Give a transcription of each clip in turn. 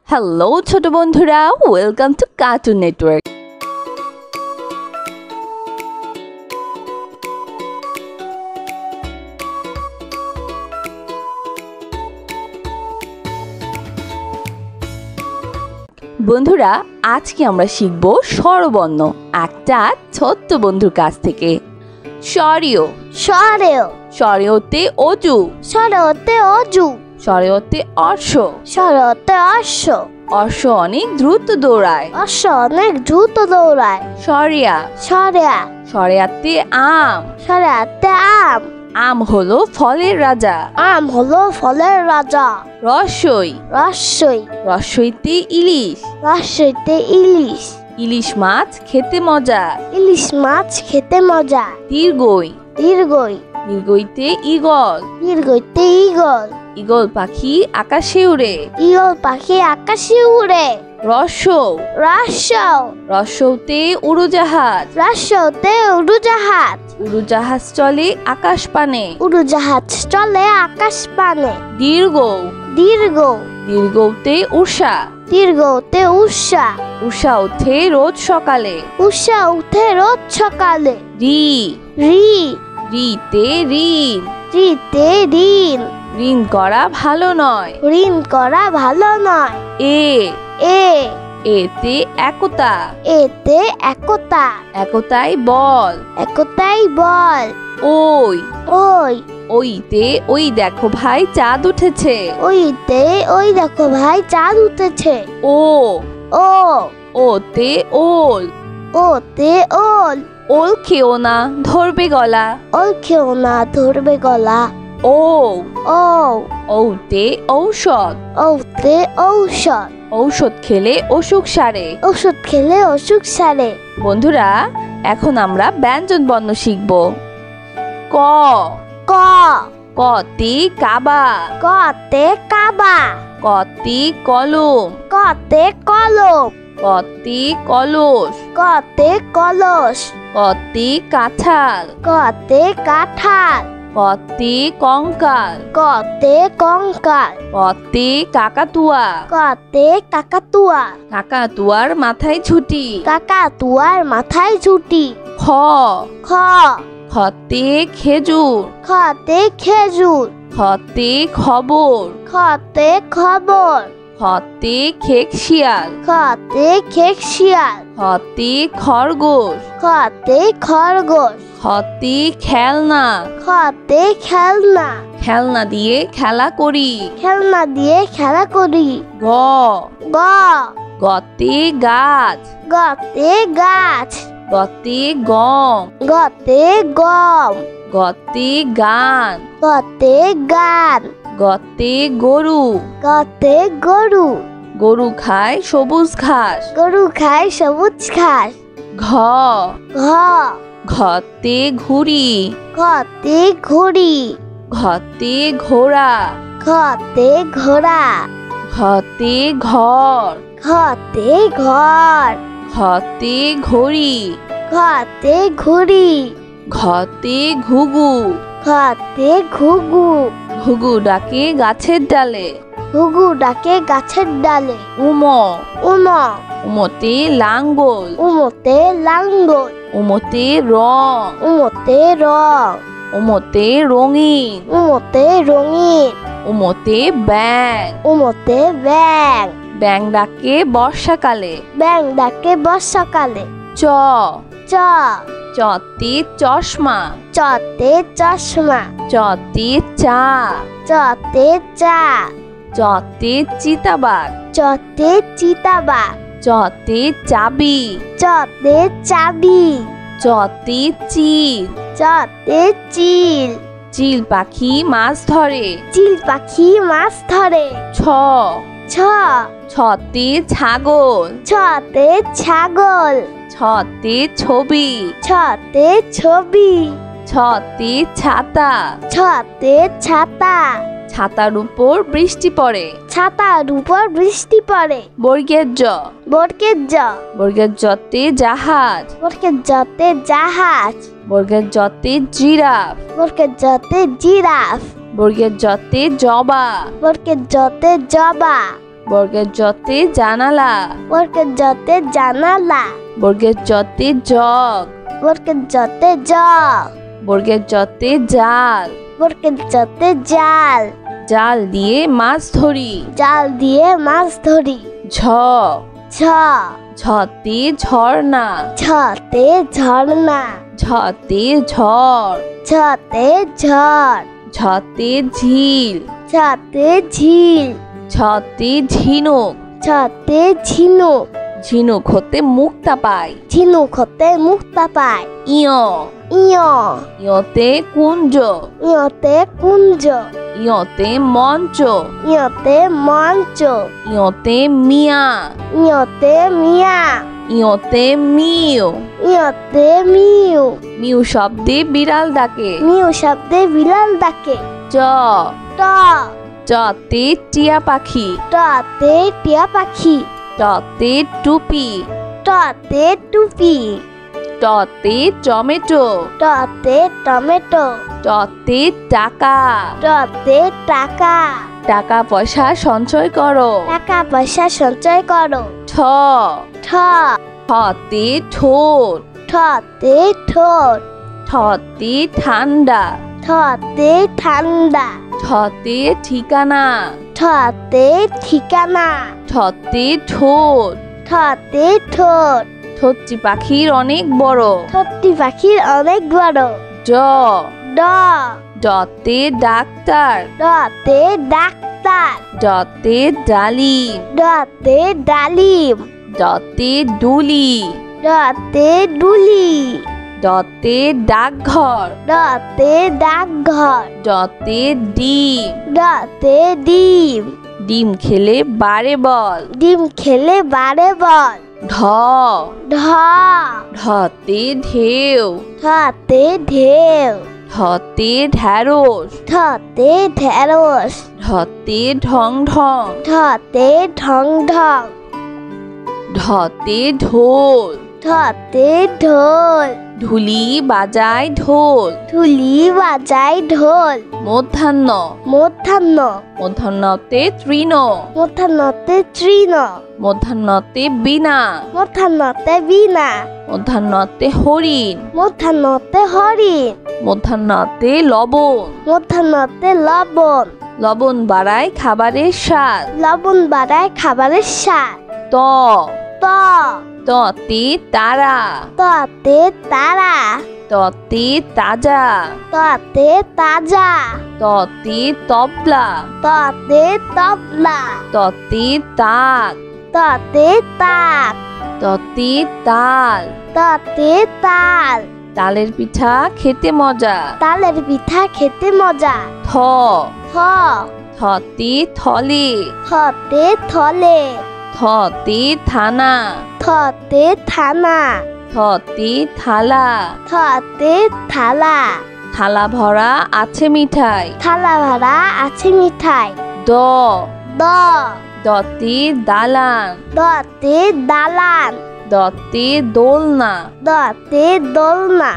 Hello ছোট বন্ধুরা, welcome to cartoon network. বন্ধুরা, আজকে আমরা শিখব স্বরবর্ণ একটা ছোট্ট বন্ধুর কাছ থেকে। স্বরীয় স্বরেয় স্বরেয়তে অজু, স্বরতে অজু স্বরেয়তে অর্শ, স্বরতে অশ্ব অর্শ অনেক দ্রুত দৌড়ায়। অশ্ব অনেক দ্রুত দৌড়ায়। স্বরেয়া স্বরেয়া স্বরেয়াতে আম, স্বরেয়াতে আম আম হলো ফলের রাজা। আম হলো ফলের রাজা। রসই রসই রসইতে ইলিশ, রসইতে ইলিশ ইলিশ মাছ খেতে মজা। ইলিশ মাছ খেতে মজা। দীর্ঘই দীর্ঘই দীর্ঘইতে ঈগল, দীর্ঘইতে ঈগল ঈগল পাখি আকাশে উড়ে। ঈগল পাখি আকাশে উড়ে। রসৌ রসৌ রসৌতে উড়োজাহাজ, রসৌতে উড়োজাহাজ উড়োজাহাজ চলে আকাশ পানে। উড়োজাহাজ চলে আকাশ পানে। দীর্ঘ দীর্ঘ দীর্ঘতে উষা, দীর্ঘতে উষা উষা ওঠে রোজ সকালে। উষা উঠে রোজ সকালে। রি রি রিতে ঋণ, রিতে ঋণ ঋণ করা ভালো নয়। ঋণ করা ভালো নয়। এ এ এতে একতা, এতে একতা একতাই বল। একতাই বল। ওই ওই ওইতে ওই দেখো ভাই চাঁদ উঠেছে। ওইতে ওই দেখো ভাই চাঁদ উঠেছে। ও ও ওতে ওল, ওতে ওল ওল খেও না ধরবে গলা। ওল খেও না ধরবে গলা। ও ও ঔতে ঔষধ, ওতে ঔষধ ঔষধ খেলে অসুখ সারে। ওষুধ খেলে অসুখ সারে। বন্ধুরা, এখন আমরা ব্যঞ্জন বর্ণ শিখব। ক ক কতে কাবা, কতে কাবা কতে কলম, কতে কলম কতে কলস, কতে কলস কতে কাঁঠাল, কতে কাঁঠাল কতে কঙ্কাল, কতে কঙ্কাল কতে কাকাতুয়া, কতে কাকাতুয়া কাকাতুয়ার মাথায় ছুটি। কাকাতুয়ার মাথায় ছুটি। খ খ খতে খেজুর, খতে খেজুর খতে খবর, খতে খবর খতে খেকশিয়াল, খতে খেকশিয়াল খতে খরগোশ, খতে খরগোশ খতে খেলনা, খতে খেলনা খেলনা দিয়ে খেলা করি। খেলনা দিয়ে খেলা করি। গ গ গতে গাছ, গতে গাছ গতে গম, গতে গম গতে গান, গতে গান গতে গরু, গতে গরু গরু খায় সবুজ ঘাস। গরু খায় সবুজ ঘাস। ঘ ঘ ঘতে ঘুড়ি, ঘতে ঘুড়ি ঘতে ঘোড়া, ঘতে ঘোড়া ঘতে ঘর, ঘতে ঘর ঘতে ঘড়ি, ঘতে ঘুড়ি ঘতে ঘুঘু, ঘতে ঘুঘু ঘুঘু ডাকে গাছের ডালে। ঘুঘু ডাকে গাছের ডালে। উম উম উমতে লাঙ্গল, উমতে লাঙ্গল উমতে রং, উমতে রং উমতে রঙিন, উমতে রঙিন উমতে ব্যাং, উমতে ব্যাং ব্যাং ডাকে বর্ষাকালে। ব্যাং ডাকে বর্ষাকালে। চ চ চতে চশমা, চতে চশমা চতে চা, চতে চা চতে চিতাবাঘ, চতে চিতাবাঘ চতে চাবি, চতে চাবি চতে চিল, চতে চিল চিল পাখি মাছ ধরে। চিল পাখি মাছ ধরে। ছ ছ ছতে ছাগল, ছতে ছাগল ছতে ছবি, ছতে ছবি ছতে ছাতা, ছতে ছাতা ছাতার উপর বৃষ্টি পড়ে। ছাতার উপর বৃষ্টি পড়ে। বর্গের জ বর্গের জ বর্গের জতে জাহাজ, বর্গের জতে জাহাজ বর্গের জতে জিরাফ, বর্গের জতে জিরাফ বর্গের জতে জবা, বর্গের জতে জবা বর্গের জতে জানালা। বর্গের জতে জানালা। বর্গের জতে জগ। বর্গের জতে জগ। বর্গের জতে জাল। বর্গের জতে জাল। জাল দিয়ে মাছ ধরি। জাল দিয়ে মাছ ধরি। ঝ। ঝ। ঝতে ঝর্ণা। ঝতে ঝর্ণা। ঝতে ঝড়। ঝতে ঝড়। ঝতে ঝিল। ঝতে ঝিল। ঝতে ঝিনুক। ঝতে ঝিনুক। ঝিনুক হতে মুক্তা পাই। ঝিনুক হতে মুক্তা পায়। ইয়। ইয়। ইয়তে কুঞ্জ। ইয়তে কুঞ্জ। ইয়তে মঞ্চ। ইয়তে মঞ্চ। ইয়তে মিয়া। ইয়তে মিয়া। ইয়তে মিউ। ইয়তে মিউ। মিউ শব্দে বিড়াল ডাকে। মিউ শব্দে বিড়াল ডাকে। চ। ট। চতে টিয়া পাখি। টতে টিয়া পাখি। টতে টুপি। টতে টুপি। টতে টমেটো। টতে টমেটো। টতে টাকা। টতে টাকা। টাকা পয়সা সঞ্চয় করো। টাকা পয়সা সঞ্চয় করো। ঠ। ঠ। ঠতে ঠোঁট। ঠতে ঠোঁট। ঠতে ঠান্ডা। ঠতে ঠান্ডা। ঠতে ঠিকানা। ঠতে ঠিকানা। ঠতে ঠোঁট। ঠতে ঠোঁট। ঠোঁটটি পাখির অনেক বড়। ঠোঁটটি পাখির অনেক বড়। ড। ড। ডতে ডাক্তার। ডতে ডাক্তার। ডতে ডালিম। ডতে ডালিম। ডতে ডুলি। ডতে ডুলি। ডতে ডাকঘর। ডতে ডাকঘর। ডতে ডিম। ডতে ডিম। ডিম খেলে বারে বল। ডিম খেলে বারে বল। ঢ। ঢ। ঢতে ঢেউ। ঠতে ঢেউ। ঢতে ঢ্যাঁড়স। ঠতে ঢেঁড়স। ঢতে ঢং ঢং। ঠতে ঢং ঢং। ঢতে ঢোল। ঠতে ঢোল। ঢুলি বাজায় ঢোল। ঢুলি বাজায় ঢোল। মধ্যাহ্ন। মধ্যাহ্ন। মধ্যাহ্নতে তৃণ। মধ্যাহ্নতে তৃণ। মধ্যাহ্নতে বীণা। মধ্যাহ্নতে বীণা। মধ্যাহ্নতে হরিণ। মধ্যাহ্নতে হরিণ। মধ্যাহ্নতে লবণ। মধ্যাহ্নতে লবণ। লবণ বাড়ায় খাবারের স্বাদ। লবণ বাড়ায় খাবারের স্বাদ। ত। ত। ততে তারা। ততে তারা। ততে তাজা। ততে তাজা। ততে তবলা। ততে তবলা। ততে তাক। ততে তাক। ততে তাল। ততে তাল। তালের পিঠা খেতে মজা। তালের পিঠা খেতে মজা। থ। থ। থতে থলে। থতে থলে। থতে থানা। থতে থানা। থতে থালা। থতে থালা। থালা ভরা আছে মিঠাই। থালা ভরা আছে মিঠাই। দ। দ। দতে দালান। দতে দালান। দতে দোলনা। দতে দোলনা।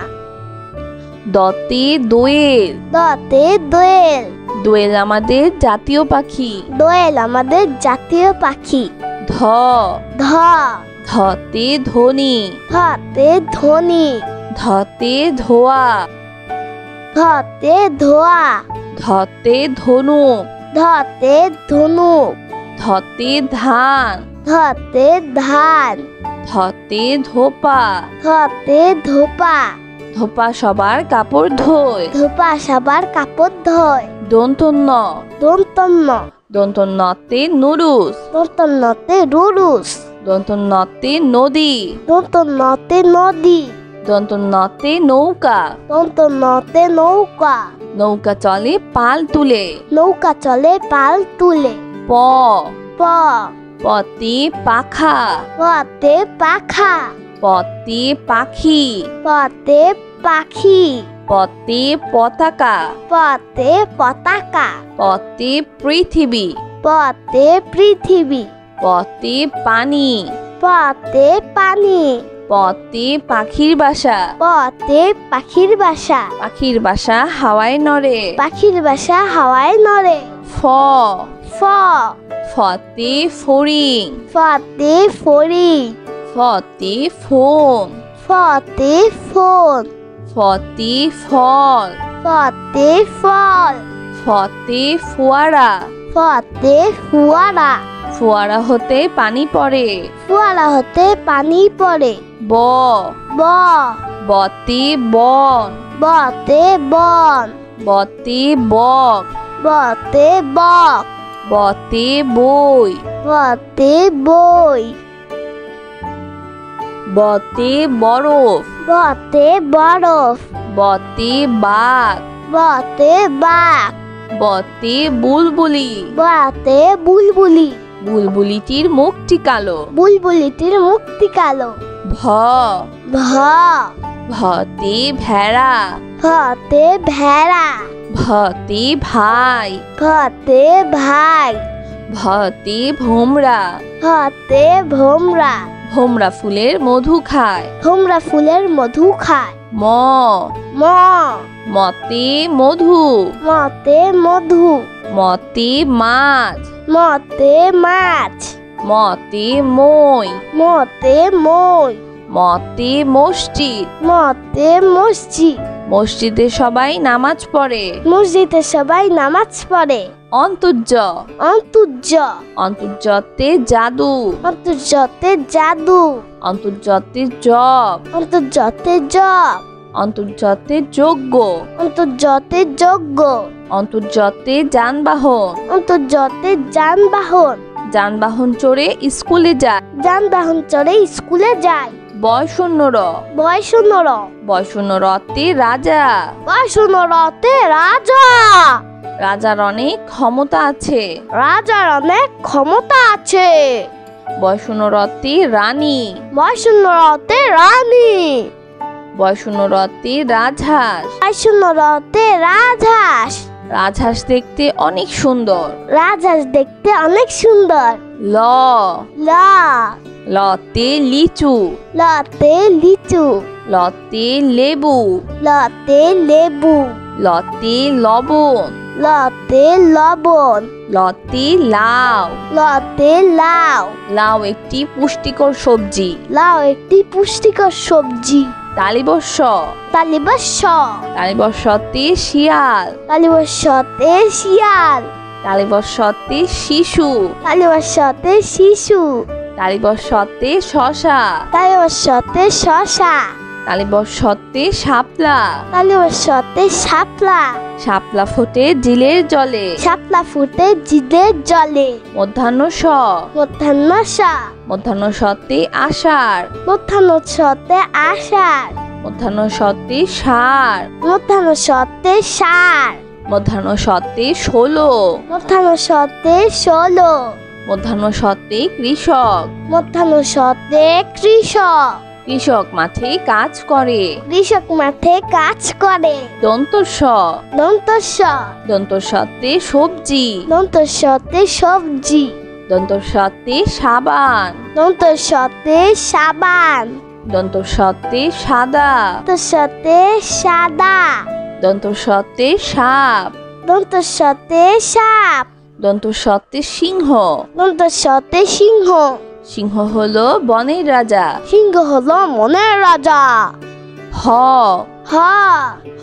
দতে দোয়েল। দতে দোয়েল। দোয়েল আমাদের জাতীয় পাখি। দোয়েল আমাদের জাতীয় পাখি। ধ। ধ। ধতে ধনী। ধতে ধনী। ধতে ধোয়া। ধতে ধোয়া। ধতে ধনুক। ধতে ধনুক। ধতে ধান। ধতে ধান। ধতে ধোপা। ধতে ধোপা। ধোপা সবার কাপড় ধোয়। ধোপা সবার কাপড় ধোয়। দন্তন্য। দন্তন্য। দন্তন্যতে নুরুস। দন্তন্যতে রুরুস। দন্তন্যতে নদী। দন্তন্যতে নদী। দন্তন্যতে নৌকা। দন্তন্যতে নৌকা। নৌকা চলে পাল তুলে। নৌকা চলে পাল তুলে। প। প। পতে পাখা। পতে পাখা। পতে পাখি। পতে পাখি। পতে পতাকা। পতে পতাকা। পতে পৃথিবী। পতে পৃথিবী। পতে পানি। পতে পানি। পতে পাখির বাসা। পতে পাখির বাসা। পাখির বাসা হাওয়ায় নড়ে। পাখির বাসা হাওয়ায় নড়ে। ফ। ফ ফতে ফড়িং ফতে ফড়িং ফতে ফোন ফতে ফোন ফতে ফল ফতে ফল ফতে ফোয়ারা ফতে ফোয়ারা ফোয়ারা হতে পানি পড়ে ফোয়ারা হতে পানি পড়ে ব ব বতে বন বতে বন বতে বক বতে বক বতে বই বতে বই বতে বরফ বতে বরফ বতে বাঘ বতে বাঘ বতে বুলবুলি বতে বুলবুলি বুলবুলিটির মুখটি কালো বুলবুলিটির মুক্তি কালো ভ ভ ভতে ভেড়া ভতে ভেড়া ভতে ভাই ভতে ভাই ভতে ভোমরা ভতে ভোমরা ভোমরা ফুলের মধু খায় ভোমরা ফুলের মধু খায় ম ম মতে মধু মতে মধু মতে মাছ মতে মাছ মতে মই মতে মই মতে মসজিদ মতে মসজিদ মসজিদে সবাই নামাজ পড়ে মসজিদে সবাই নামাজ পড়ে অন্তর্য অন্তর্য অন্তর্জতে জাদু অন্তর্জতে জাদু অন্তর্জতে জপ অন্তর্জতে জপ অন্তর্জতে যজ্ঞ অন্তর্জতে যজ্ঞ অন্তর্জতে যানবাহন অন্তর্জতে যানবাহন যানবাহন চড়ে স্কুলে যায় যানবাহন চড়ে স্কুলে যায় বয়শূন্যর বয়সুন্দর বয়শূন্যরতে রাজা বয়সুন্দরতে রাজা রাজার অনেক ক্ষমতা আছে রাজার অনেক ক্ষমতা আছে বয়শূন্যরতে রানী বয়সুন্দরতে রানী বয়শূন্যরতে রাজহাঁস বয়সুন্দরতে রাজহাঁস রাজহাঁস দেখতে অনেক সুন্দর রাজহাঁস দেখতে অনেক সুন্দর ল ল লতে লিচু লতে লিচু লতে লেবু লতে লেবু লতে লবণ লতে লবণ লতে লাউ লতে লাউ লাউ একটি পুষ্টিকর সবজি লাউ একটি পুষ্টিকর সবজি তালিবস্য তালিবস্য তালিবস্যতে শিয়াল তালিবস্যতে শিয়াল তালিবস্যতে শিশু তালিবস্যতে শিশু তালিবস্যতে শশা তালিবস্যতে শশা তালিবস্যতে শাপলা তালিবস্যতে শাপলা শাপলা ফোটে জিলের জলে শাপলা ফুটে জিদের জলে মধ্যাহ্ন স মধ্যাহ্ন সা মধ্যাহ্ন সতে আষাঢ় মধ্যাহ্ন সতে আষাঢ় মধ্যাহ্ন সতে ষাঁড় মধ্যাহ্ন সতে ষাঁড় মধ্যাহ্ন সতে ষোলো মধ্যাহ্ন সতে ষোলো মধ্যাহ্ন সতে কৃষক মধ্যাহ্ন সতে কৃষক কৃষক মাঠে কাজ করে কৃষক মাঠে কাজ করে দন্তস্ব দন্তস্ব দন্তস্বতে সবজি দন্তস্বতে সবজি দন্তস্বতে সাবান দন্তস্বতে সাবান দন্তস্বতে সাদা দন্তস্বতে সাদা দন্তস্বতে সাপ দন্তস্বতে সাপ দন্তস্বতে সিংহ দন্তস্বতে সিংহ সিংহ হলো বনের রাজা সিংহ হলো মনের রাজা হ হ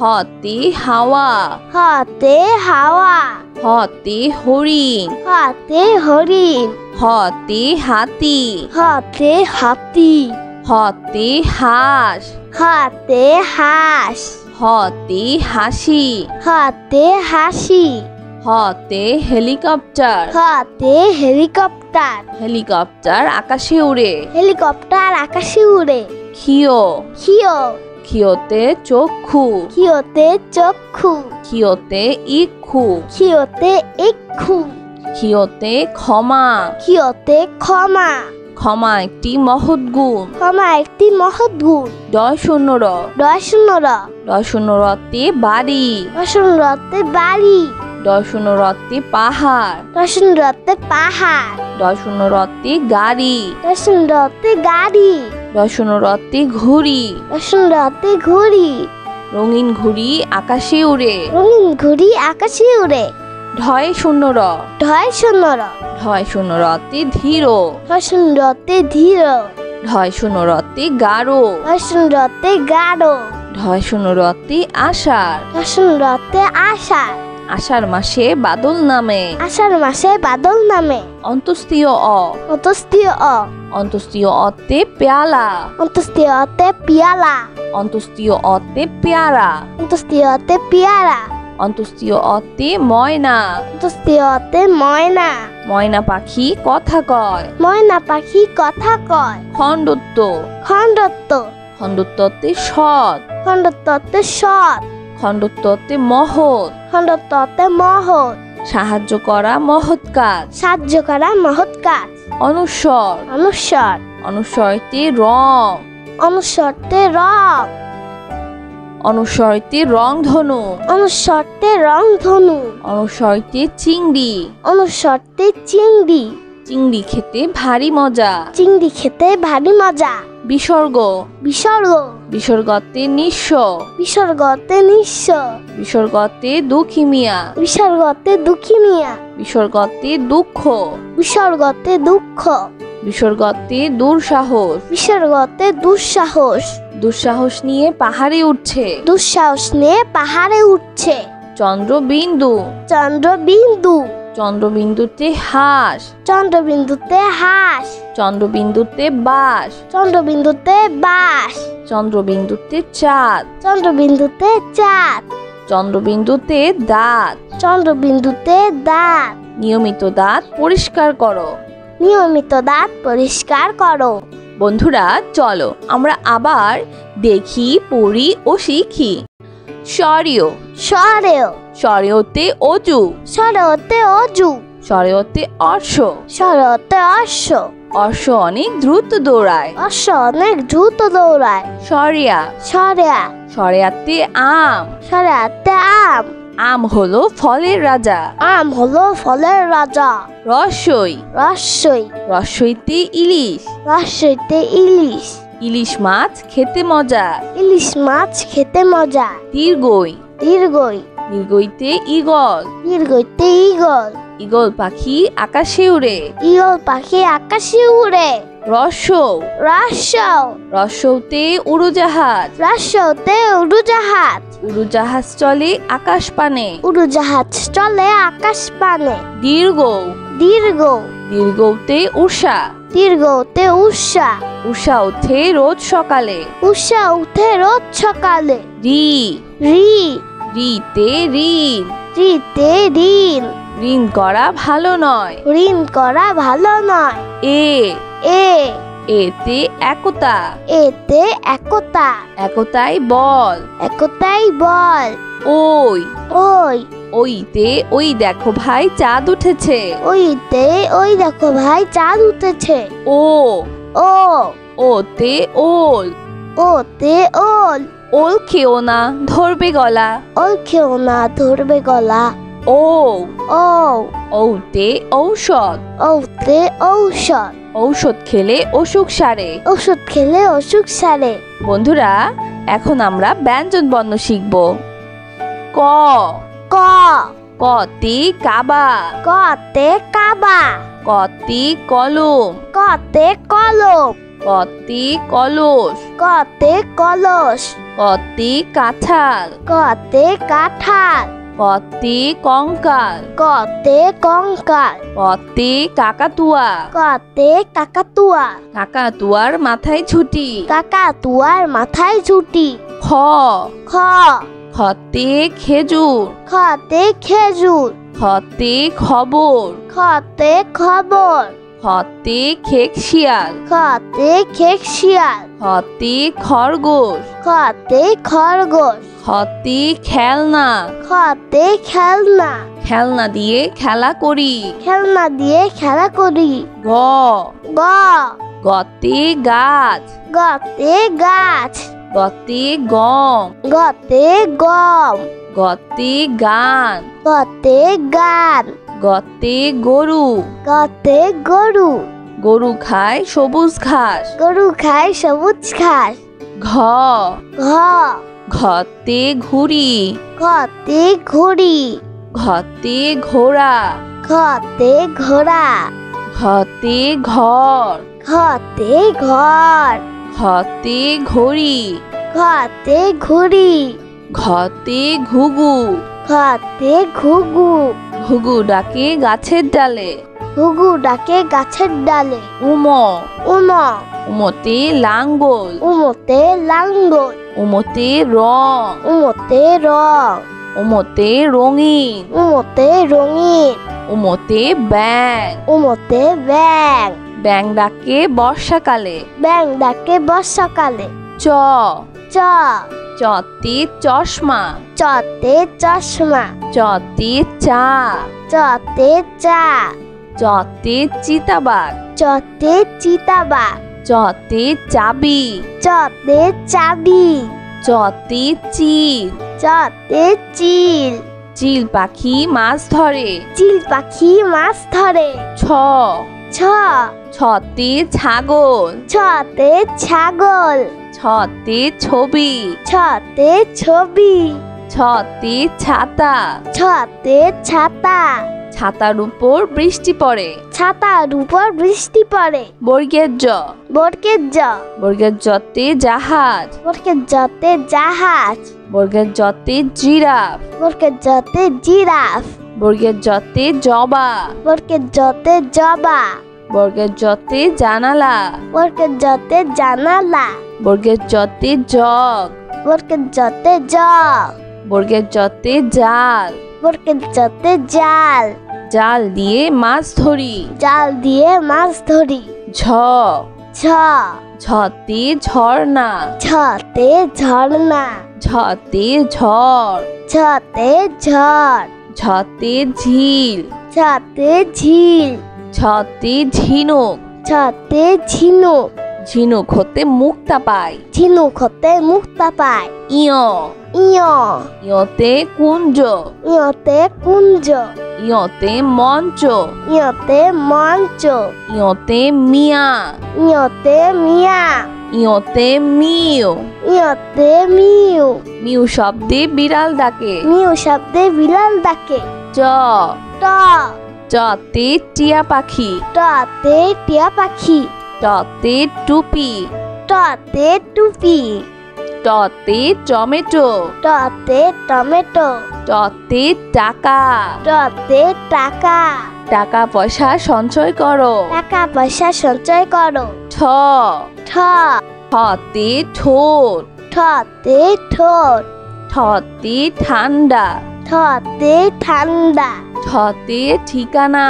হতে হাওয়া হাতে হাওয়া হতে হরিণ হাতে হরিণ হতে হাতি হাতে হাতি হতে হাঁস হাতে হাঁস হতে হাসি হাতে হাসি হতে হেলিকপ্টার হাতে হেলিকপ্টার হেলিকপ্টার আকাশে উড়ে হেলিকপ্টার আকাশে উড়ে ক্ষিয় ক্ষিয় ক্ষিয়তে চক্ষু ক্ষিয়তে চক্ষু ক্ষিয়তে ইক্ষু ক্ষিয়তে ইক্ষু ক্ষিয়তে ক্ষমা ক্ষিয়তে ক্ষমা ক্ষমা একটি মহৎ গুণ ক্ষমা একটি মহৎ গুণ ডয় শূন্যর ডয় শূন্যর ডয় শূন্যরতে বাড়ি রতে বাড়ি ডয় শূন্যরতে পাহাড় রতে পাহাড় ডয় শূন্যরতে গাড়ি রতে গাড়ি ডয় শূন্যরতে ঘুড়ি রতে ঘুড়ি রঙিন ঘুড়ি আকাশে উড়ে রঙিন ঘুড়ি আকাশে উড়ে ঢয় শূন্য র। ঢয় শূন্য র। ঢয় শূন্য রতে ধীর। ঢয় শূন্য রতে ধীর। ঢয় শূন্য রতে গাঢ়। ঢয় শূন্য রতে গাঢ়। ঢয় শূন্য রতে আষাঢ়। ঢয় শূন্য রতে আষাঢ়। আষাঢ় মাসে বাদল নামে। আষাঢ় মাসে বাদল নামে। অন্তস্তীয় অ। অন্তস্তীয় অ। অন্তস্তীয় অতে পেয়ালা। অন্তস্তীয় অতে পিয়ালা। অন্তস্তীয় অতে পেয়ারা। অন্তস্তীয় অতে পিয়ারা। অন্তস্তীয় অতে ময়না। অন্তস্তীয় অতে ময়না। ময়না পাখি কথা কয়। ময়না পাখি কথা কয়। খণ্ডত্ব। খণ্ডত্ব। খণ্ডত্বতে সৎ। খণ্ডত্বতে সৎ। খণ্ডত্বতে মহৎ। খণ্ডত্বতে মহৎ। সাহায্য করা মহৎ কাজ। সাহায্য করা মহৎ কাজ। অনুস্বর। অনুস্বর। অনুস্বরতে রং। অনুস্বরতে রং। অনুস্বরতে রংধনু। অনুস্বরতে রংধনু। অনুস্বরতে চিংড়ি। অনুস্বরতে চিংড়ি। চিংড়ি খেতে ভারী মজা। চিংড়ি খেতে ভারী মজা। বিসর্গ। বিসর্গ। বিসর্গতে নিঃস্ব। বিসর্গতে নিঃস্ব। বিসর্গতে দুঃখী মিয়া। বিসর্গতে দুঃখী মিয়া। বিসর্গতে দুঃখ। বিসর্গতে দুঃখ। বিসর্গতে দুঃসাহস। বিসর্গতে দুঃসাহস। দুঃসাহস নিয়ে পাহাড়ে উঠছে। দুঃসাহস নিয়ে পাহাড়ে উঠছে। চন্দ্রবিন্দু। চন্দ্রবিন্দু। চন্দ্রবিন্দুতে হাঁস। চন্দ্রবিন্দুতে হাঁস। চন্দ্রবিন্দুতে বাঁশ। চন্দ্রবিন্দুতে বাঁশ। চন্দ্রবিন্দুতে চাঁদ। চন্দ্রবিন্দুতে চাঁদ। চন্দ্রবিন্দুতে দাঁত। চন্দ্রবিন্দুতে দাঁত। নিয়মিত দাঁত পরিষ্কার করো। নিয়মিত দাঁত পরিষ্কার করো। বন্ধুরা চলো আমরা আবার দেখি, পড়ি ও শিখি। স্বরীয়। স্বরেয়। স্বরেয়তে অজু। স্বরেয়তে অজু। স্বরেয়তে অশ্ব। স্বরেয়তে অশ্ব। অশ্ব অনেক দ্রুত দৌড়ায়। অশ্ব অনেক দ্রুত দৌড়ায়। সরিয়া। সরেয়া। সরেয়াতে আম। সরেয়াতে আম। আম হলো ফলের রাজা। আম হলো ফলের রাজা। রসই। রসই। রসইতে ইলিশ। রসইতে ইলিশ। ইলিশ মাছ খেতে মজা। ইলিশ মাছ খেতে মজা। দীর্ঘই। দীর্ঘই। দীর্ঘইতে ঈগল। দীর্ঘইতে ঈগল। ঈগল পাখি আকাশে উড়ে। ঈগল পাখি আকাশে উড়ে। রসৌ। রসৌ। রসৌতে উড়োজাহাজ। রসৌতে উড়োজাহাজ। উড়োজাহাজ চলে আকাশ পানে। উড়োজাহাজ চলে আকাশ পানে। দীর্ঘ। দীর্ঘ। দীর্ঘতে উষা। দীর্ঘতে উষা। উষা ওঠে রোজ সকালে। উষা উঠে রোজ সকালে। রি। রি। রিতে ঋণ। রিতে ঋণ। ঋণ করা ভালো নয়। ঋণ করা ভালো নয়। এ। এ। এতে একতা। এতে একতা। একতাই বল। একতাই বল। ওই। ওই। ওইতে ওই দেখো ভাই চাঁদ উঠেছে। ওইতে ওই দেখো ভাই চাঁদ উঠেছে। ও। ও। ওতে ওল। ওতে ওল। ওল খেও না ধরবে গলা। ওল খেও না ধরবে গলা। ও। ও। ওতে ঔষধ। ওতে ঔষধ। ঔষধ খেলে অসুখ সারে। ওষুধ খেলে অসুখ সারে। বন্ধুরা এখন আমরা ব্যঞ্জন বর্ণ শিখব। ক। ক। কতে কাবা। কতে কাবা। কতে কলম। কতে কলম। কতে কলস। কতে কলস। কতে কাঁঠাল। কতে কাঁঠাল। কতে কঙ্কাল। কতে কঙ্কাল। কতে কাকাতুয়া। কতে কাকাতুয়া। কাকাতুয়ার মাথায় ছুটি। কাকাতুয়ার মাথায় ছুটি। খ। খ। খতে খেজুর। খতে খেজুর। খতে খবর। খতে খবর। খতে খেকশিয়াল। খতে খেকশিয়াল। খতে খরগোশ। খতে খরগোশ। খতে খেলনা। খতে খেলনা। খেলনা দিয়ে খেলা করি। খেলনা দিয়ে খেলা করি। গ। গ। গতে গাছ। গতে গাছ। গতে গম। গতে গম। গতে গান। গতে গান। গতে গরু। গতে গরু। গরু খায় সবুজ ঘাস। গরু খায় সবুজ ঘাস। ঘ। ঘ। ঘতে ঘুড়ি। ঘতে ঘুড়ি। ঘতে ঘোড়া ঘতে ঘোড়া ঘতে ঘর ঘতে ঘর ঘতে ঘড়ি ঘতে ঘুড়ি ঘতে ঘুঘু ঘতে ঘুঘু ঘুঘু ডাকে গাছের ডালে ঘুঘু ডাকে গাছের ডালে উমো উমো উমোতে লাঙ্গল উমোতে লাঙ্গল উমোতে রং উমোতে রং উমোতে রঙিন উমোতে রঙিন উমোতে ব্যাং উমোতে ব্যাং ব্যাং ডাকে বর্ষাকালে ব্যাং ডাকে বর্ষাকালে চ চ চতে চশমা চতে চশমা চতে চা চতে চা চতে চিতাবাঘ চতে চিতাবাঘ চতে চাবি চতে চাবি চতে চিল চতে চিল চিল পাখি মাছ ধরে চিল পাখি মাছ ধরে ছ ছ ছতে ছাগল ছতে ছাগল ছতে ছবি ছতে ছবি ছতে ছাতা ছতে ছাতা ছাতার উপর বৃষ্টি পড়ে ছাতার উপর বৃষ্টি পড়ে বর্গের জ বর্গের জ বর্গের জতে জাহাজ বর্গের জতে জাহাজ বর্গের জতে জিরাফ বর্গের জতে জিরাফ বর্গের জতে জবা বর্গের জতে জবা বর্গের জতে জানালা বর্গের জতে জানালা বর্গের জতে জগ বর্গের জতে জগ বর্গের জতে জাল বর্গের জতে জাল জাল দিয়ে মাছ ধরি জাল দিয়ে মাছ ধরি ঝ ছ ঝতে ঝর্ণা ছতে ঝর্ণা ঝতে ঝড় ছতে ঝড় ঝতে ঝিল ছতে ঝিল ঝতে ঝিনুক ছতে ঝিনুক ঝিনুক হতে মুক্তা পায় ঝিনুক হতে মুক্তা পায় ইয় ইয় ইয়তে কুঞ্জ ইয়তে কুঞ্জ ইয়তে মঞ্চ ইয়তে মঞ্চ ইয়তে মিয়া ইয়তে মিয়া ইয়তে মিউ ইয়তে মিউ মিউ শব্দে বিড়াল ডাকে মিউ শব্দে বিড়াল ডাকে চ ট চতে টিয়া পাখি টতে টিয়া পাখি টতে টুপি টতে টুপি টতে টমেটো টতে টমেটো টতে টাকা টতে টাকা টাকা পয়সা সঞ্চয় করো টাকা পয়সা সঞ্চয় করো ঠ ঠ ঠতে ঠোঁট ঠতে ঠোঁট ঠতে ঠান্ডা ঠতে ঠান্ডা ঠতে ঠিকানা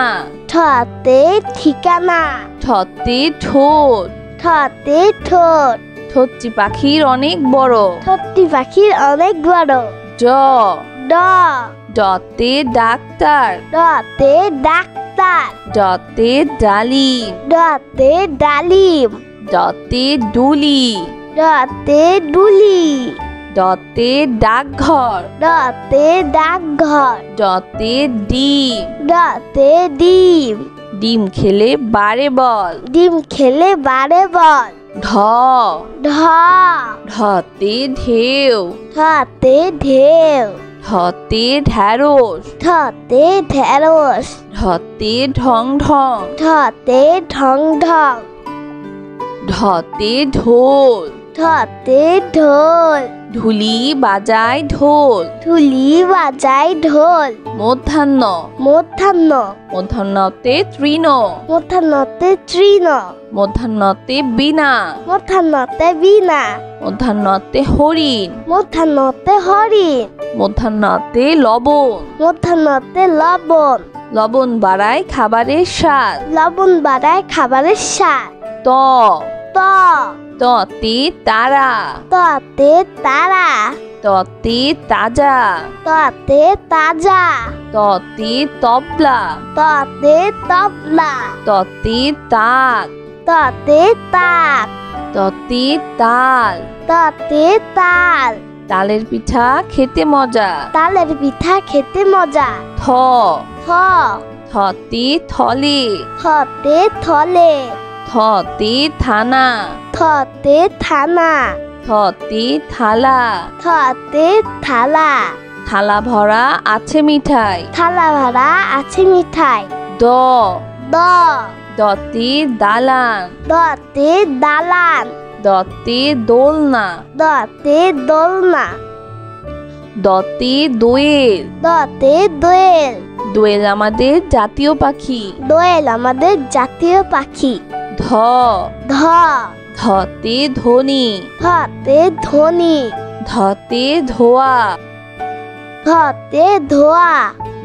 ঠতে ঠিকানা ঠতে ঠোঁট ঠতে ঠোঁট ঠোঁটটি পাখির অনেক বড় ঠোঁটটি পাখির অনেক বড় ড ড ডতে ডাক্তার ডতে ডাক্তার ডতে ডালিম ডতে ডালিম ডতে ডুলি ডতে ডুলি ডতে ডাকঘর ডতে ডাকঘর ডতে ডিম ডতে ডিম ডিম খেলে বারে বল ডিম খেলে বারে বল ঢ ঢ ঢতে ঢেউ ঠতে ঢেউ ঢতে ঢ্যাঁড়স ঠতে ঢেঁড়স ঢতে ঢং ঢং ঠতে ঢং ঢং ঢতে ঢোল ঠতে ঢোল ঢুলি বাজায় ঢোল ঢুলি বাজায় ঢোল মধ্যাহ্ন মধ্যাহ্ন মধ্যাহ্নতে তৃণ মধ্যাহ্নতে তৃণ মধ্যাহ্নতে বীণা মধ্যাহ্নতে বীণা মধ্যাহ্নতে হরিণ মধ্যাহ্নতে হরিণ মধ্যাহ্নতে লবণ মধ্যাহ্নতে লবণ লবণ বাড়ায় খাবারের স্বাদ লবণ বাড়ায় খাবারের স্বাদ ত ত ততে তারা ততে তারা ততে তাজা ততে তাজা ততে তবলা ততে তবলা ততে তাক ততে তাক ততে তাল ততে তাল তালের পিঠা খেতে মজা তালের পিঠা খেতে মজা থ থ থতে থলে থতে থলে থতে থানা থতে থানা থতে থালা থতে থালা থালা ভরা আছে মিঠাই। থালা ভরা আছে মিঠাই। দ দ দতে দালান। দতে দালান। দতে দোলনা। দতে দোলনা। দতে দোয়েল। দতে দোয়েল। দোয়েল আমাদের জাতীয় পাখি। দোয়েল আমাদের জাতীয় পাখি। ধ ধ ধতে ধনী। ধতে ধনী। ধতে ধোয়া। ধতে ধোয়া।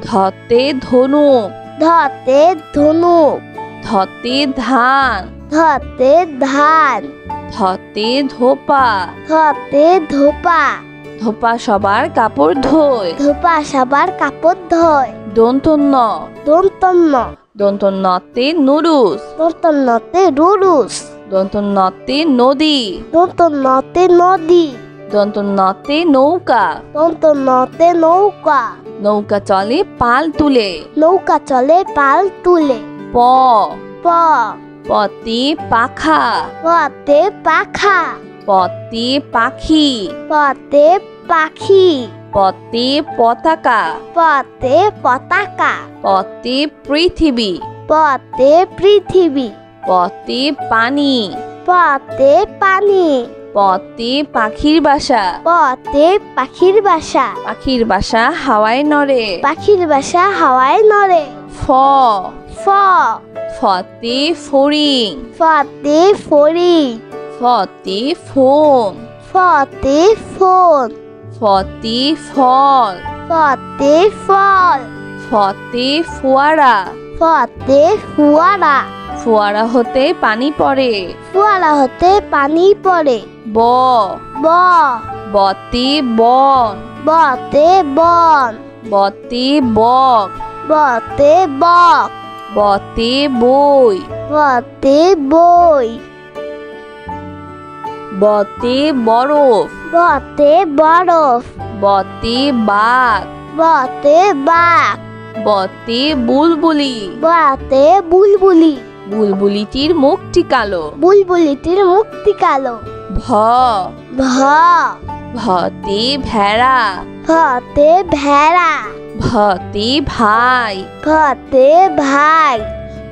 ধতে ধনুক। ধতে ধনুক। ধতে ধান। ধতে ধান। ধতে ধোপা। ধতে ধোপা। ধোপা সবার কাপড় ধোয়। ধোপা সবার কাপড় ধোয়। দন্তন্য। দন্তন্য। দন্তন্যতে নুরুস। দন্তন্যতে রুরুস। দন্তন্যতে নদী। দন্তন্যতে নদী। দন্তন্যতে নৌকা। দন্তন্যতে নৌকা। নৌকা চলে পাল তুলে। নৌকা চলে পাল তুলে। প প পতে পাখা। পতে পাখা। পতে পাখি। পতে পাখি। পতে পতাকা। পতে পতাকা। পতে পৃথিবী। পতে পৃথিবী। পতে পানি। পতে পানি। পতে পাখির বাসা। পতে পাখির বাসা। পাখির বাসা হাওয়ায় নড়ে। পাখির বাসা হাওয়ায় নড়ে। ফ ফ ফতে ফড়িং। ফতে ফড়ি। ফতে ফোন। ফতে ফোন। ফতে ফল। ফতে ফল। ফতে ফোয়ারা। ফতে ফুয়ারা। ফোয়ারা হতে পানি পড়ে। ফুয়ারা হতে পানি পড়ে। ব ব বতে বন। বতে বন। বতে বক। বতে বক। বতে বই। বতে বই। বতে বরফ। বতে বরফ। বতে বাঘ। বতে বাঘ। বতে বুলবুলি। বতে বুলবুলি। বুলবুলিটির মুখটি কালো। বুলবুলিটির মুক্তি কালো। ভ ভ ভতে ভেড়া। ভতে ভেড়া। ভতে ভাই। ভতে ভাই।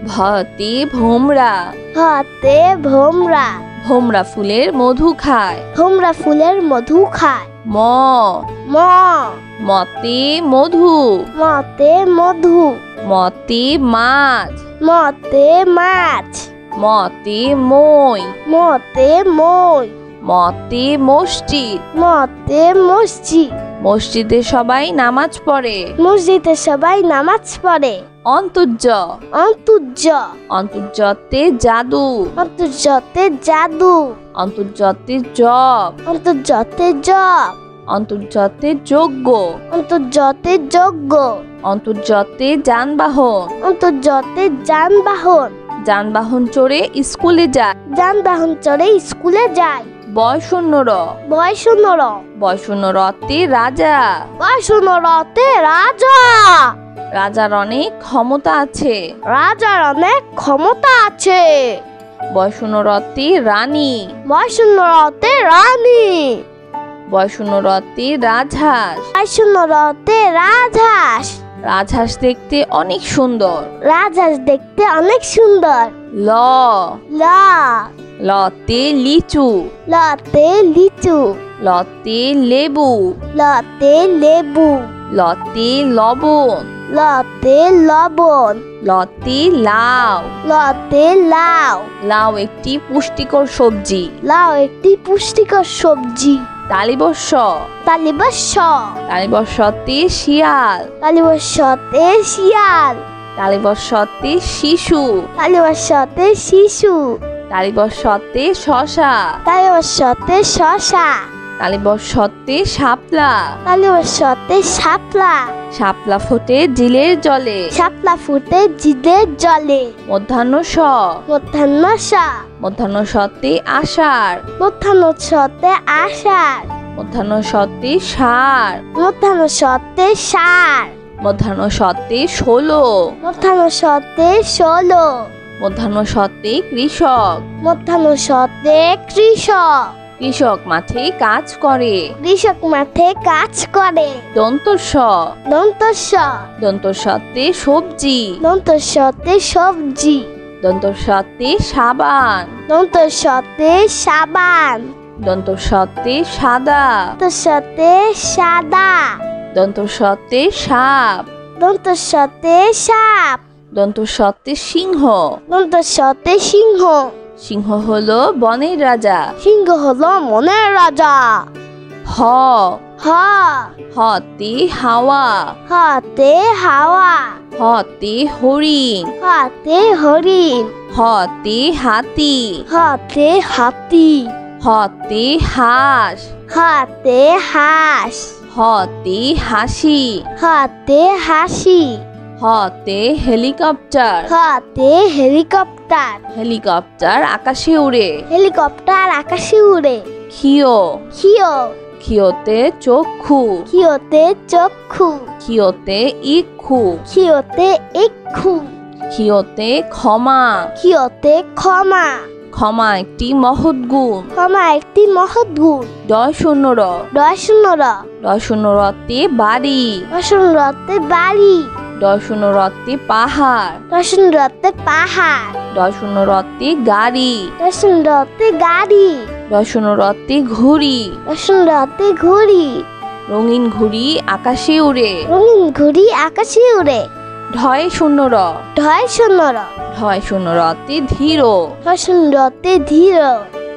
ভতে ভোমরা। ভতে ভোমরা। ভোমরা ফুলের মধু খায়। ভোমরা ফুলের মধু খায়। ম ম মতে মধু। মতে মধু। মতে মাছ। মতে মাছ। মতে মই। মতে মই। মতে মসজিদ। মতে মসজিদ। মসজিদে সবাই নামাজ পড়ে। মসজিদে সবাই নামাজ পড়ে। অন্তর্য অন্তর্য অন্তর্যতে জাদু। অন্তর্যতে জাদু। অন্তর্যতে জপ। অন্তর্যতে জপ। অন্তর্যতে যজ্ঞ। অন্তর্যতে যজ্ঞ। অন্তর্যতে যানবাহন। অন্তর্যতে যানবাহন। যানবাহন চড়ে স্কুলে যায়। যানবাহন চড়ে স্কুলে যায়। বয়শূন্যর। বয়সুন্নর। বয়শূন্যরতে রাজা। বয়সুন্নরতে রাজা। রাজার অনেক ক্ষমতা আছে। রাজার অনেক ক্ষমতা আছে। বয়শূন্যরতে রানী। বয়সুন্নরতে রানী। বয়শূন্যরতে রাজহাঁস। বয়সুন্নরতে রাজহাঁস। রাজহাঁস দেখতে অনেক সুন্দর। রাজহাঁস দেখতে অনেক সুন্দর। ল ল লতে লিচু। লতে লিচু। লতে লেবু। লতে লেবু। লতে লবণ। লতে লবণ। লতে লাউ। লতে লাউ। লাউ একটি পুষ্টিকর সবজি। লাউ একটি পুষ্টিকর সবজি। তালিবস্য। তালিবস্য। তালিবস্যতে শিয়াল। তালিবস্যতে শিয়াল। তালিবস্যতে শিশু। তালিবস্যতে শিশু। তালিবস্যতে শশা। তালিবস্যতে শশা। তালিবস্যতে শাপলা। তালিবস্যতে শাপলা। শাপলা ফোটে জিলের জলে। শাপলা ফুটে জিদের জলে। মধ্যাহ্ন স। মধ্যাহ্ন স। মধ্যাহ্ন সতে আষাঢ়। মধ্যাহ্ন সতে আষাঢ়। মধ্যাহ্ন সতে ষাঁড়। মধ্যাহ্ন সতে ষাঁড়। মধ্যাহ্ন সতে 16। মধ্যাহ্ন সতে 16। মধ্যাহ্ন সতে কৃষক। মধ্যাহ্ন সতে কৃষক। কৃষক মাঠে কাজ করে। কৃষক মাঠে কাজ করে। দন্ত স। দন্ত স। দন্ত সতে সবজি। দন্ত সতে সবজি। দন্ত সতে সাবান। দন্ত সতে সাবান। দন্ত সতে সাদা। দন্ত সতে সাদা। দন্ত সতে সাপ। দন্ত সতে সাপ। দন্ত সতে সিংহ। দন্ত সতে সিংহ। সিংহ হলো বনের রাজা। সিংহ হলো মনের রাজা। হ। হ। হতে হাওয়া। হাতে হাওয়া। হতে হরিণ। হাতে হরিণ। হতে হাতি। হাতে হাতি। হতে হাঁস। হাতে হাঁস। হতে হাসি। হাতে হাসি। হতে হেলিকপ্টার। হাতে হেলিকপ্টার। হেলিকপ্টার আকাশে উড়ে। হেলিকপ্টার আকাশে উড়ে। ক্ষিয়। ক্ষিয়। ক্ষিয়তে চক্ষু। ক্ষিয়তে চক্ষু। ক্ষিয়তে ইক্ষু। ক্ষিয়তে ইক্ষু। ক্ষিয়তে ক্ষমা। ক্ষিয়তে ক্ষমা। ক্ষমা একটি মহৎ গুণ। ক্ষমা একটি মহৎ গুণ। ডয় শূন্য র। ডয় শূন্য র। ডয় শূন্য রতে বাড়ি। ডয় শূন্য রতে বাড়ি। ডয় শূন্য রতে পাহাড়। ডয় শূন্য রতে পাহাড়। ডয় শূন্য রতে গাড়ি। ডয় শূন্য রতে গাড়ি। ডয় শূন্য রতে ঘুড়ি। ডয় শূন্য রতে ঘুড়ি। রঙিন ঘুড়ি আকাশে উড়ে। রঙিন ঘুড়ি আকাশে উড়ে। ঢয় শূন্য র। ঢয় শূন্য র। ঢয় শূন্য রতে ধীর। ঢয় শূন্য রতে ধীর।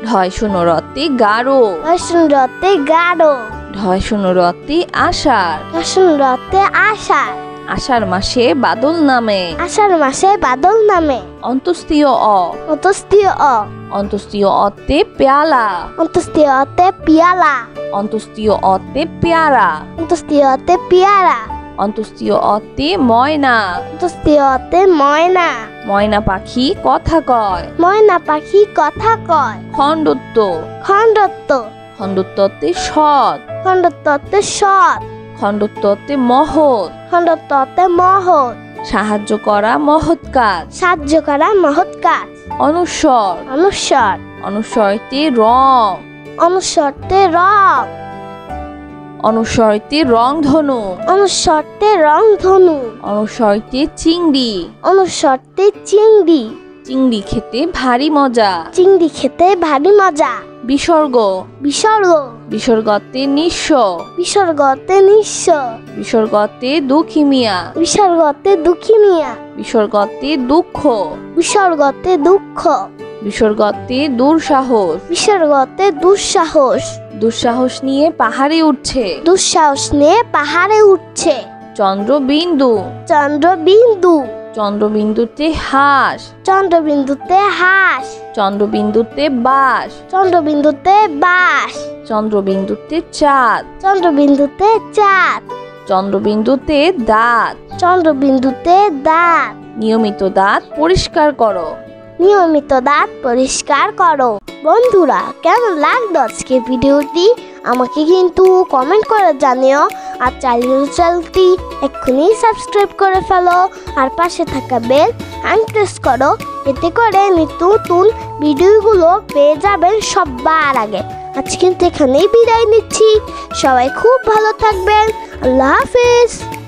ঢয় শূন্য রতে গাঢ়। ঢয় শূন্য রতে গাঢ়। ঢয় শূন্য রতে আষাঢ়। ঢয় শূন্য রতে আষাঢ়। আষাঢ় মাসে বাদল নামে। আষাঢ় মাসে বাদল নামে। অন্তস্তীয় অ। অন্তস্তীয় অ। অন্তস্তীয় অতে পেয়ালা। অন্তস্তীয় অতে পিয়ালা। অন্তস্তীয় অতে পেয়ারা। অন্তস্তীয় অতে পিয়ারা। অন্তস্তীয় অতে ময়না। অন্তস্তীয় অতে ময়না। ময়না পাখি কথা কয়। ময়না পাখি কথা কয়। খণ্ডত্ব। খণ্ডত্ব। খণ্ডত্বতে সৎ। খণ্ডত্বতে সৎ। খণ্ডত্বতে মহৎ। খণ্ডত্বতে মহৎ। সাহায্য করা মহৎ কাজ। সাহায্য করা মহৎ কাজ। অনুস্বর। অনুস্বর। অনুস্বরতে রং। অনুস্বরতে রং। অনুস্বরতে রংধনু। অনুস্বরতে রংধনু। অনুস্বরতে চিংড়ি। অনুস্বরতে চিংড়ি। চিংড়ি খেতে ভারী মজা। চিংড়ি খেতে ভারী মজা। বিসর্গ। বিসর্গ। বিসর্গতে নিঃস্ব। বিসর্গতে নিঃস্ব। বিসর্গতে দুঃখী মিয়া। বিসর্গতে দুঃখী মিয়া। বিসর্গতে দুঃখ। বিসর্গতে দুঃখ। বিসর্গতে দুঃসাহস। বিসর্গতে দুঃসাহস। দুঃসাহস নিয়ে পাহাড়ে উঠছে। দুঃসাহস নিয়ে পাহাড়ে উঠছে। চন্দ্রবিন্দু। চন্দ্রবিন্দু। চন্দ্রবিন্দুতে হাঁস। চন্দ্রবিন্দুতে হাঁস। চন্দ্রবিন্দুতে বাঁশ। চন্দ্রবিন্দুতে বাঁশ। চন্দ্রবিন্দুতে চাঁদ। চন্দ্রবিন্দুতে চাঁদ। চন্দ্রবিন্দুতে দাঁত। চন্দ্রবিন্দুতে দাঁত। নিয়মিত দাঁত পরিষ্কার করো। নিয়মিত দাঁত পরিষ্কার করো। বন্ধুরা, কেমন লাগলো আজকে ভিডিওটি আমাকে কিন্তু কমেন্ট করে জানিও। আর চ্যানেলটি এক্ষুনি সাবস্ক্রাইব করে ফেলো। আর পাশে থাকা বেল প্রেস করো, এতে করে নিত্য নতুন ভিডিওগুলো পেয়ে যাবেন সবার আগে। আজ কিন্তু এখানেই বিদায় নিচ্ছি। সবাই খুব ভালো থাকবেন। আল্লাহ হাফেজ।